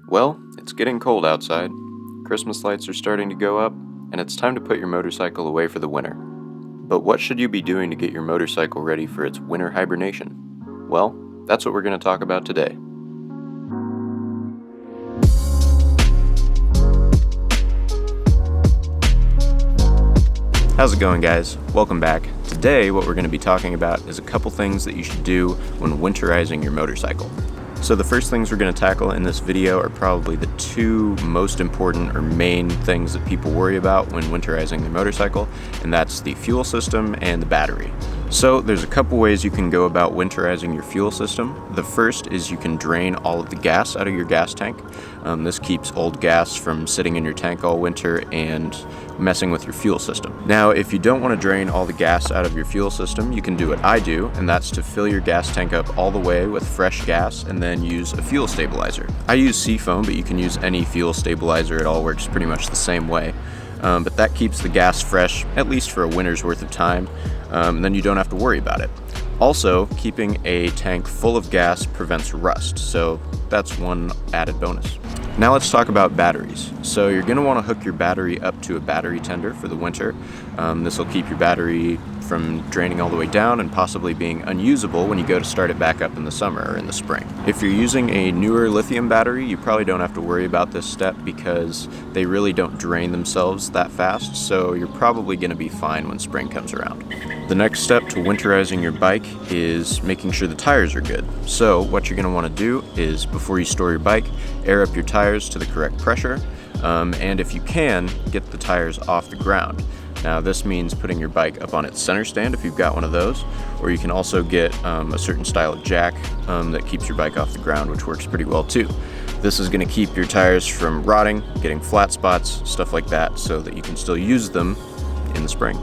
Well, it's getting cold outside, Christmas lights are starting to go up, and it's time to put your motorcycle away for the winter. But what should you be doing to get your motorcycle ready for its winter hibernation? Well, that's what we're going to talk about today. How's it going, guys? Welcome back. Today, what we're going to be talking about is a couple things that you should do when winterizing your motorcycle. So the first things we're going to tackle in this video are probably the two most important or main things that people worry about when winterizing their motorcycle, and that's the fuel system and the battery. So there's a couple ways you can go about winterizing your fuel system. The first is you can drain all of the gas out of your gas tank. This keeps old gas from sitting in your tank all winter and messing with your fuel system. Now, if you don't want to drain all the gas out of your fuel system, you can do what I do, and that's to fill your gas tank up all the way with fresh gas and then use a fuel stabilizer. I use Seafoam, but you can use any fuel stabilizer. It all works pretty much the same way. But that keeps the gas fresh, at least for a winter's worth of time, and then you don't have to worry about it. Also, keeping a tank full of gas prevents rust, so that's one added bonus. Now let's talk about batteries. So you're going to want to hook your battery up to a battery tender for the winter. This will keep your battery from draining all the way down and possibly being unusable when you go to start it back up in the summer or in the spring. If you're using a newer lithium battery, you probably don't have to worry about this step because they really don't drain themselves that fast, so you're probably going to be fine when spring comes around. The next step to winterizing your bike is making sure the tires are good. So what you're going to want to do is, before you store your bike, air up your tires to the correct pressure, and if you can, get the tires off the ground. Now this means putting your bike up on its center stand if you've got one of those, or you can also get a certain style of jack that keeps your bike off the ground, which works pretty well too. This is going to keep your tires from rotting, getting flat spots, stuff like that, so that you can still use them in the spring.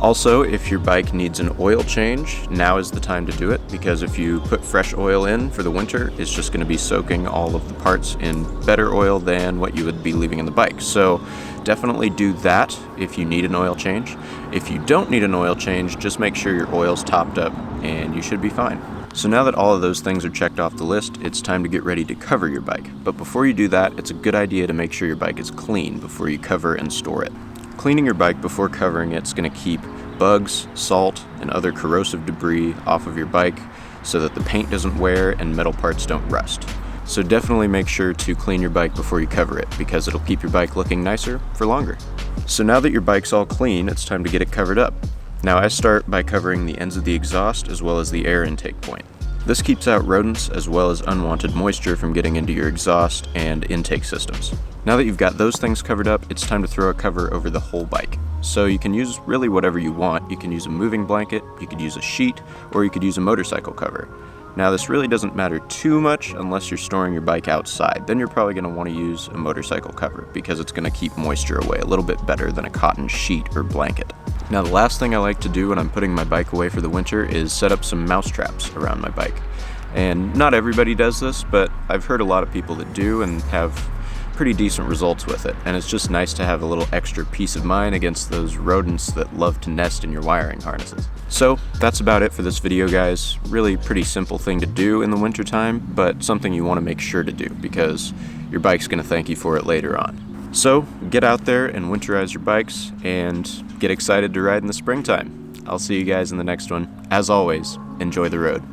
Also, if your bike needs an oil change, now is the time to do it, because if you put fresh oil in for the winter, it's just going to be soaking all of the parts in better oil than what you would be leaving in the bike. So definitely do that if you need an oil change. If you don't need an oil change, just make sure your oil's topped up and you should be fine. So now that all of those things are checked off the list, it's time to get ready to cover your bike. But before you do that, it's a good idea to make sure your bike is clean before you cover and store it. Cleaning your bike before covering it's going to keep bugs, salt, and other corrosive debris off of your bike so that the paint doesn't wear and metal parts don't rust. So definitely make sure to clean your bike before you cover it, because it'll keep your bike looking nicer for longer. So now that your bike's all clean, it's time to get it covered up. Now I start by covering the ends of the exhaust as well as the air intake point. This keeps out rodents as well as unwanted moisture from getting into your exhaust and intake systems. Now that you've got those things covered up, it's time to throw a cover over the whole bike. So you can use really whatever you want. You can use a moving blanket, you could use a sheet, or you could use a motorcycle cover. Now this really doesn't matter too much unless you're storing your bike outside. Then you're probably going to want to use a motorcycle cover because it's going to keep moisture away a little bit better than a cotton sheet or blanket. Now the last thing I like to do when I'm putting my bike away for the winter is set up some mouse traps around my bike. And not everybody does this, but I've heard a lot of people that do and have pretty decent results with it. And it's just nice to have a little extra peace of mind against those rodents that love to nest in your wiring harnesses. So that's about it for this video, guys. Really pretty simple thing to do in the wintertime, but something you want to make sure to do because your bike's going to thank you for it later on. So get out there and winterize your bikes and get excited to ride in the springtime. I'll see you guys in the next one. As always, enjoy the road.